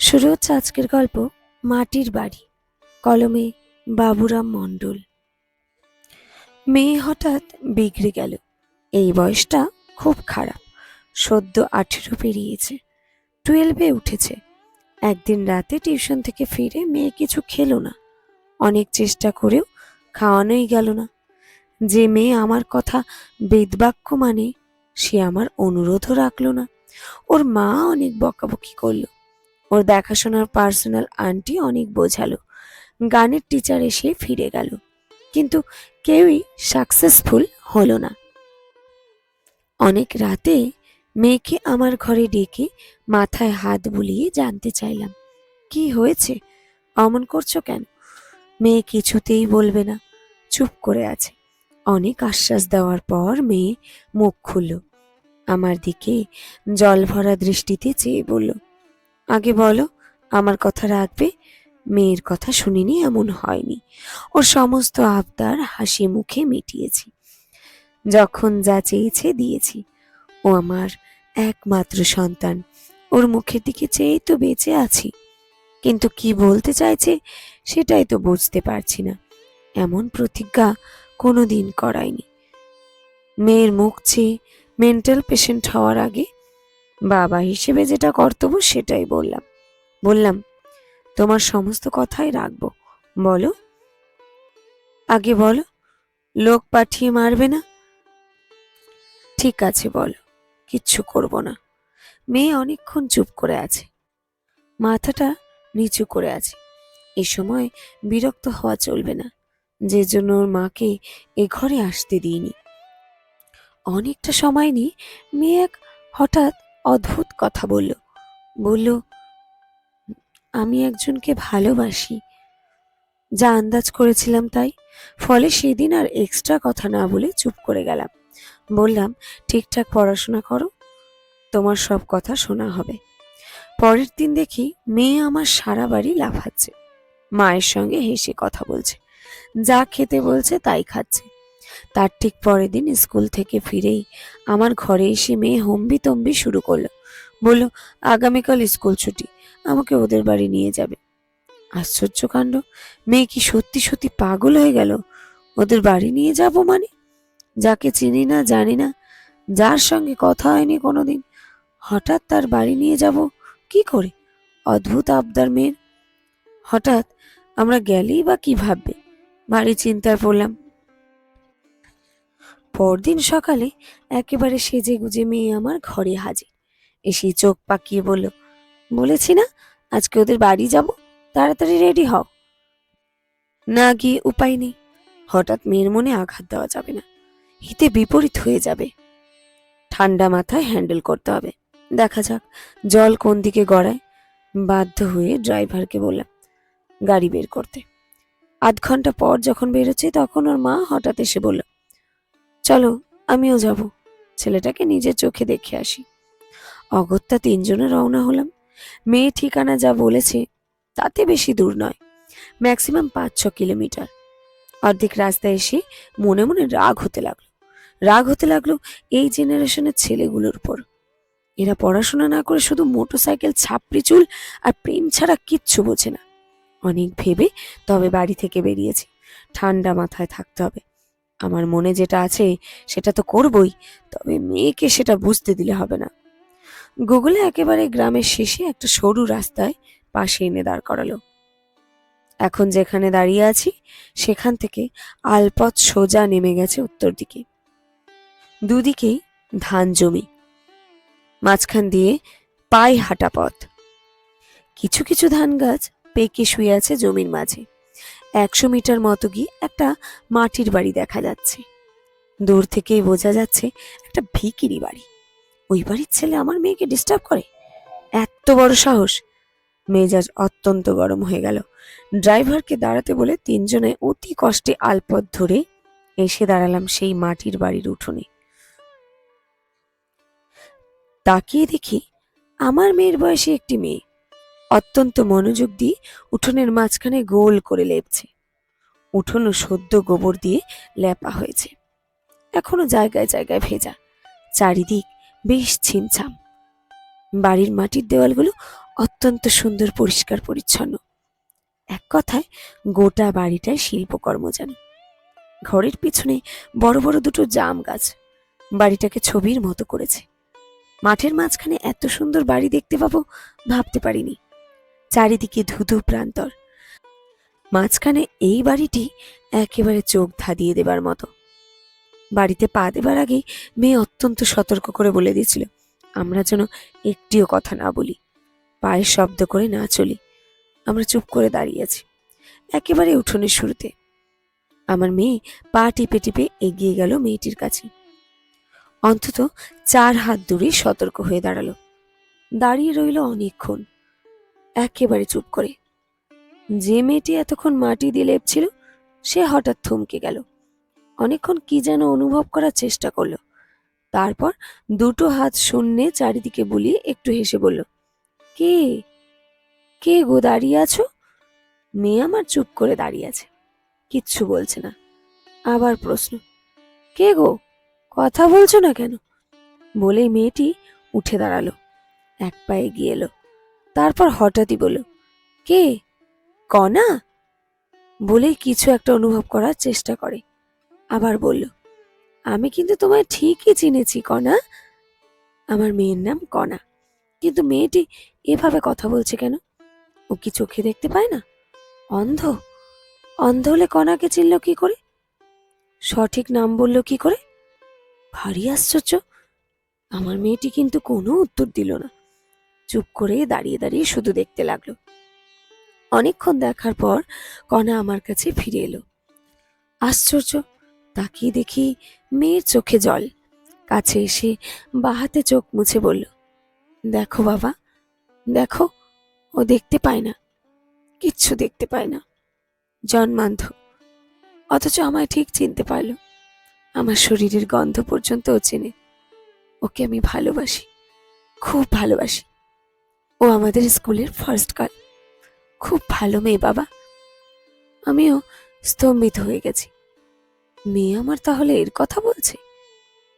শুরু হচ্ছে আজকের গল্প মাটির বাড়ি। কলমে বাবুরাম মণ্ডল। মেয়ে হঠাৎ বিগড়ে গেল। এই বয়সটা খুব খারাপ। সদ্য 18 পেরিয়েছে, 12-এ উঠেছে। একদিন রাতে টিউশন থেকে ফিরে মেয়ে কিছু খেলো না। অনেক চেষ্টা করেও খাওয়ানোই গেল না। যে মেয়ে আমার কথা বেদবাক্য মানে, সে আমার অনুরোধও রাখলো না। ওর মা অনেক বকাবকি করলো। ওর দেখাশোনার পার্সোনাল আন্টি অনেক বোঝালো। গানের টিচার এসে ফিরে গেল, কিন্তু কেউই সাকসেসফুল হলো না। অনেক রাতে মেয়েকে আমার ঘরে ডেকে মাথায় হাত বুলিয়ে জানতে চাইলাম, কি হয়েছে, অমন করছো কেন? মেয়ে কিছুতেই বলবে না, চুপ করে আছে। অনেক আশ্বাস দেওয়ার পর মেয়ে মুখ খুলল। আমার দিকে জল ভরা দৃষ্টিতে চেয়ে বলল, আগে বলো, আমার কথা রাখবে? মেয়ের কথা শুনিনি এমন হয়নি। ওর সমস্ত আবদার হাসি মুখে মিটিয়েছি। যখন যা চেয়েছে দিয়েছি। ও আমার একমাত্র সন্তান। ওর মুখের দিকে চেয়েই তো বেঁচে আছি। কিন্তু কি বলতে চাইছে সেটাই তো বুঝতে পারছি না। এমন প্রতিজ্ঞা কোনোদিন করায়নি। মেয়ের মুখ চেয়ে মেন্টাল পেশেন্ট হওয়ার আগে বাবা হিসেবে যেটা কর্তব্য সেটাই বললাম, তোমার সমস্ত কথাই রাখবো। বলো, আগে বলো, লোক পাঠিয়ে মারবে না? ঠিক আছে বলো, কিচ্ছু করব না। মেয়ে অনেকক্ষণ চুপ করে আছে, মাথাটা নিচু করে আছে। এই সময় বিরক্ত হওয়া চলবে না, যে জন্য ওর মাকে এ ঘরে আসতে দিইনি। অনেকটা সময় নিয়ে মেয়ে এক হঠাৎ অদ্ভুত কথা বলল, আমি একজনকে ভালোবাসি। যা আন্দাজ করেছিলাম তাই। ফলে সেদিন আর এক্সট্রা কথা না বলে চুপ করে গেলাম। বললাম, ঠিকঠাক পড়াশোনা করো, তোমার সব কথা শোনা হবে। পরের দিন দেখি মেয়ে আমার সারা বাড়ি লাফাচ্ছে, মায়ের সঙ্গে হেসে কথা বলছে, যা খেতে বলছে তাই খাচ্ছে। তার ঠিক পরের দিন স্কুল থেকে ফিরেই আমার ঘরে এসে মেয়ে হম্বি তম্বি শুরু করলো। বলল, আগামীকাল স্কুল ছুটি, আমাকে ওদের বাড়ি নিয়ে যাবে। আশ্চর্য কাণ্ড, মেয়ে কি সত্যি সত্যি পাগল হয়ে গেল? ওদের বাড়ি নিয়ে যাব মানে? যাকে চিনি না, জানি না, যার সঙ্গে কথা হয়নি কোনোদিন, হঠাৎ তার বাড়ি নিয়ে যাব কি করে? অদ্ভুত আবদার মেয়ের। হঠাৎ আমরা গেলেই বা কি ভাববে? ভারী চিন্তায় পড়লাম। পরদিন সকালে একেবারে সেজে গুজে মেয়ে আমার ঘরে হাজির। এসে চোখ পাকিয়ে বলল, বলেছি না আজকে ওদের বাড়ি যাব, তাড়াতাড়ি রেডি হও। না গিয়ে উপায় নেই। হঠাৎ মেয়ের মনে আঘাত দেওয়া যাবে না, হিতে বিপরীত হয়ে যাবে। ঠান্ডা মাথায় হ্যান্ডেল করতে হবে। দেখা যাক জল কোন দিকে গড়ায়। বাধ্য হয়ে ড্রাইভারকে বললাম গাড়ি বের করতে। আধ ঘন্টা পর যখন বেরোচ্ছে তখন ওর মা হঠাৎ এসে বলল, চলো আমিও যাব, ছেলেটাকে নিজের চোখে দেখে আসি। অগত্যা তিনজনে রওনা হলাম। মেয়ে ঠিকানা যা বলেছে তাতে বেশি দূর নয়, ম্যাক্সিমাম 5-6 কিলোমিটার। অর্ধেক রাস্তায় এসে মনে মনে রাগ হতে লাগলো এই জেনারেশনের ছেলেগুলোর উপর। এরা পড়াশোনা না করে শুধু মোটরসাইকেল, ছাপড়ি চুল আর প্রেম ছাড়া কিচ্ছু বোঝে না। অনেক ভেবে তবে বাড়ি থেকে বেরিয়েছি। ঠান্ডা মাথায় থাকতে হবে। আমার মনে যেটা আছে সেটা তো করবই, তবে মেয়েকে সেটা বুঝতে দিলে হবে না। গুগলে একেবারে গ্রামের শেষে একটা সরু রাস্তায় পাশে এনে দাঁড় করালো। এখন যেখানে দাঁড়িয়ে আছি সেখান থেকে আলপথ সোজা নেমে গেছে উত্তর দিকে। দুদিকেই ধান জমি, মাঝখান দিয়ে পায়ে হাঁটা পথ। কিছু কিছু ধান গাছ পেকে শুয়ে আছে জমির মাঝে। 100 মিটার মতো গিয়ে একটা মাটির বাড়ি দেখা যাচ্ছে। দূর থেকেই বোঝা যাচ্ছে একটা ভিখিরি বাড়ি। ওই বাড়ির ছেলে আমার মেয়েকে ডিস্টার্ব করে? এত বড় সাহস! মেজাজ অত্যন্ত গরম হয়ে গেল। ড্রাইভারকে দাঁড়াতে বলে তিনজনে অতি কষ্টে আলপথ ধরে এসে দাঁড়ালাম সেই মাটির বাড়ির উঠোনে। তাকিয়ে দেখি আমার মেয়ের বয়সী একটি মেয়ে অত্যন্ত মনোযোগ দিয়ে উঠোনের মাঝখানে গোল করে লেপছে। উঠোনও সদ্য গোবর দিয়ে লেপা হয়েছে, এখনো জায়গায় জায়গায় ভেজা। চারিদিক বেশ ছিমছাম। বাড়ির মাটির দেওয়ালগুলো অত্যন্ত সুন্দর, পরিষ্কার পরিচ্ছন্ন। এক কথায় গোটা বাড়িটায় শিল্পকর্ম যেন। ঘরের পিছনে বড় বড় দুটো জাম গাছ বাড়িটাকে ছবির মতো করেছে। মাঠের মাঝখানে এত সুন্দর বাড়ি দেখতে পাবো ভাবতে পারিনি। চারিদিকে ধুধু প্রান্তর, মাঝখানে এই বাড়িটি একেবারে চোখ ধাঁধিয়ে দেবার মতো। বাড়িতে পা দেবার আগেই মেয়ে অত্যন্ত সতর্ক করে বলে দিয়েছিল আমরা যেন একটিও কথা না বলি, পায়ের শব্দ করে না চলি। আমরা চুপ করে দাঁড়িয়ে আছি একেবারে উঠোনের শুরুতে। আমার মেয়ে পা টিপে টিপে এগিয়ে গেল মেয়েটির কাছে। অন্তত 4 হাত দূরে সতর্ক হয়ে দাঁড়ালো। দাঁড়িয়ে রইল অনেকক্ষণ একেবারে চুপ করে। যে মেয়েটি এতক্ষণ মাটি দিয়ে লেপছিল সে হঠাৎ থমকে গেল। অনেকক্ষণ কি যেন অনুভব করার চেষ্টা করলো। তারপর দুটো হাত শূন্যে চারিদিকে বুলিয়ে একটু হেসে বলল, কে কে গো দাঁড়িয়ে আছো? মেয়ে আমার চুপ করে দাঁড়িয়ে আছে, কিচ্ছু বলছে না। আবার প্রশ্ন, কে গো, কথা বলছো না কেন? বলেই মেয়েটি উঠে দাঁড়ালো, এক পা এগিয়ে এলো। তারপর হঠাৎই বলল, কে, কণা? বলেই কিছু একটা অনুভব করার চেষ্টা করে। আবার বলল, আমি কিন্তু তোমায় ঠিকই চিনেছি কণা। আমার মেয়ের নাম কণা, কিন্তু মেয়েটি এভাবে কথা বলছে কেন? ও কি চোখে দেখতে পায় না? অন্ধ? অন্ধ হলে কণাকে চিনল কি করে? সঠিক নাম বলল কি করে? ভারী আশ্চর্য। আমার মেয়েটি কিন্তু কোনো উত্তর দিল না, চুপ করে দাঁড়িয়ে দাঁড়িয়ে শুধু দেখতে লাগলো। অনেকক্ষণ দেখার পর কণা আমার কাছে ফিরে এলো। আশ্চর্য, তাকিয়ে দেখি মেয়ের চোখে জল। কাছে এসে বাহাতে চোখ মুছে বলল, দেখো বাবা, দেখো, ও দেখতে পায় না, কিচ্ছু দেখতে পায় না, জন্মান্ধ। অথচ আমায় ঠিক চিনতে পারল। আমার শরীরের গন্ধ পর্যন্ত ও চেনে। ওকে আমি ভালোবাসি, খুব ভালোবাসি। ও আমাদের স্কুলের ফার্স্ট গার্ল। খুব ভালো মেয়ে বাবা। আমিও স্তম্ভিত হয়ে গেছি। মেয়ে আমার তাহলে এর কথা বলছে,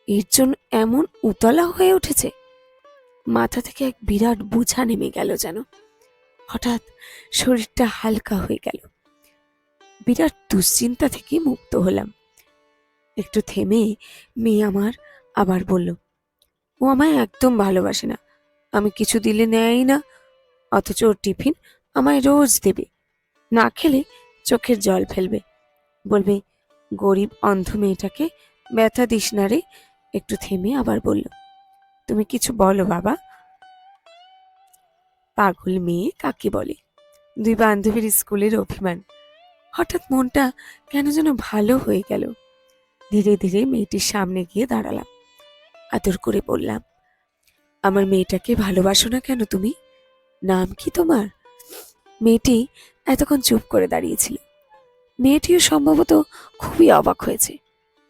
এর জন্য এমন উতলা হয়ে উঠেছে। মাথা থেকে এক বিরাট বোঝা নেমে গেল যেন। হঠাৎ শরীরটা হালকা হয়ে গেল। বিরাট দুশ্চিন্তা থেকে মুক্ত হলাম। একটু থেমে মেয়ে আমার আবার বলল, ও আমায় একদম ভালোবাসে না, আমি কিছু দিলে নেয়ই না। অথচ ওর টিফিন আমায় রোজ দেবে, না খেলে চোখের জল ফেলবে, বলবে গরিব অন্ধ মেয়েটাকে ব্যথা দিস না রে। একটু থেমে আবার বলল, তুমি কিছু বলো বাবা। পাগল মেয়ে কাকে বলে? 2 বান্ধবীর স্কুলের অভিমান। হঠাৎ মনটা কেন যেন ভালো হয়ে গেল। ধীরে ধীরে মেয়েটির সামনে গিয়ে দাঁড়ালাম। আদর করে বললাম, আমার মেয়েটাকে ভালোবাসো না কেন তুমি? নাম কি তোমার? মেয়েটি এতক্ষণ চুপ করে দাঁড়িয়েছিল। মেয়েটিও সম্ভবত খুবই অবাক হয়েছে।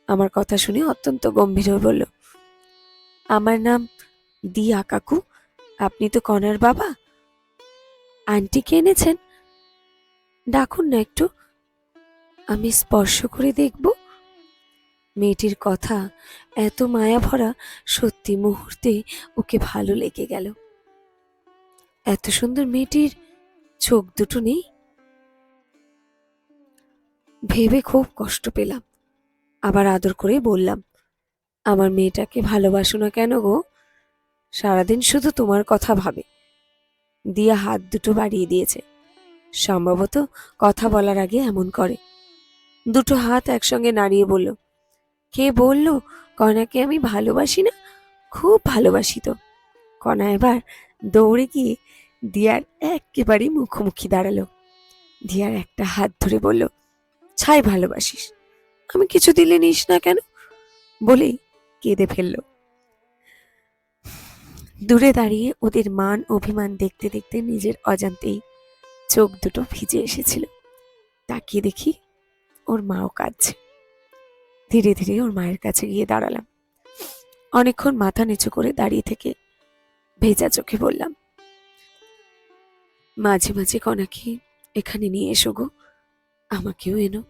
আমার কথা শুনে অত্যন্ত গম্ভীর হয়ে বলল, আমার নাম দিয়া কাকু। আপনি তো কণার বাবা। আন্টিকে এনেছেন, ডাকুন না একটু, আমি স্পর্শ করে দেখব। মেয়েটির কথা এত মায়া ভরা, সত্যি মুহূর্তে ওকে ভালো লেগে গেল। এত সুন্দর মেয়েটির চোখ দুটো নেই ভেবে খুব কষ্ট পেলাম। আবার আদর করে বললাম, আমার মেয়েটাকে ভালোবাসো না কেন গো? সারাদিন শুধু তোমার কথা ভাবে। দিয়া হাত দুটো বাড়িয়ে দিয়েছে, সম্ভবত কথা বলার আগে এমন করে। দুটো হাত একসঙ্গে নাড়িয়ে বলল, কে বলল কণাকে আমি ভালোবাসি না? খুব ভালোবাসি তো। কণা এবার দৌড়ে গিয়ে দিয়ার একেবারে মুখোমুখি দাঁড়ালো। দিয়ার একটা হাত ধরে বলল, ছাই ভালোবাসিস, আমি কিছু দিলে নিস না কেন? বলেই কেঁদে ফেলল। দূরে দাঁড়িয়ে ওদের মান অভিমান দেখতে দেখতে নিজের অজান্তেই চোখ দুটো ভিজে এসেছিল। তাকিয়ে দেখি ওর মাও কাঁদছে। ধীরে ধীরে ওর মায়ের কাছে গিয়ে দাঁড়ালাম। অনেকক্ষণ মাথা নিচু করে দাঁড়িয়ে থেকে ভেজা চোখে বললাম, মাঝে মাঝে কণাকে এখানে নিয়ে এসো গো, আমাকেও এনো।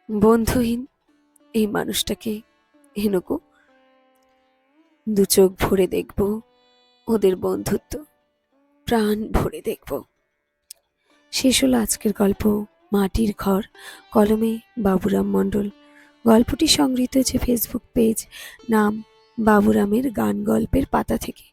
বন্ধুহীন এই মানুষটাকে এনো গো, দু চোখ ভরে দেখব ওদের বন্ধুত্ব, প্রাণ ভরে দেখব। শেষ হলো আজকের গল্প মাটির ঘর, কলমে বাবুরাম মণ্ডল। গল্পটি সংগৃহীত হয়েছে ফেসবুক পেজ নাম বাবুরামের গান গল্পের পাতা থেকে।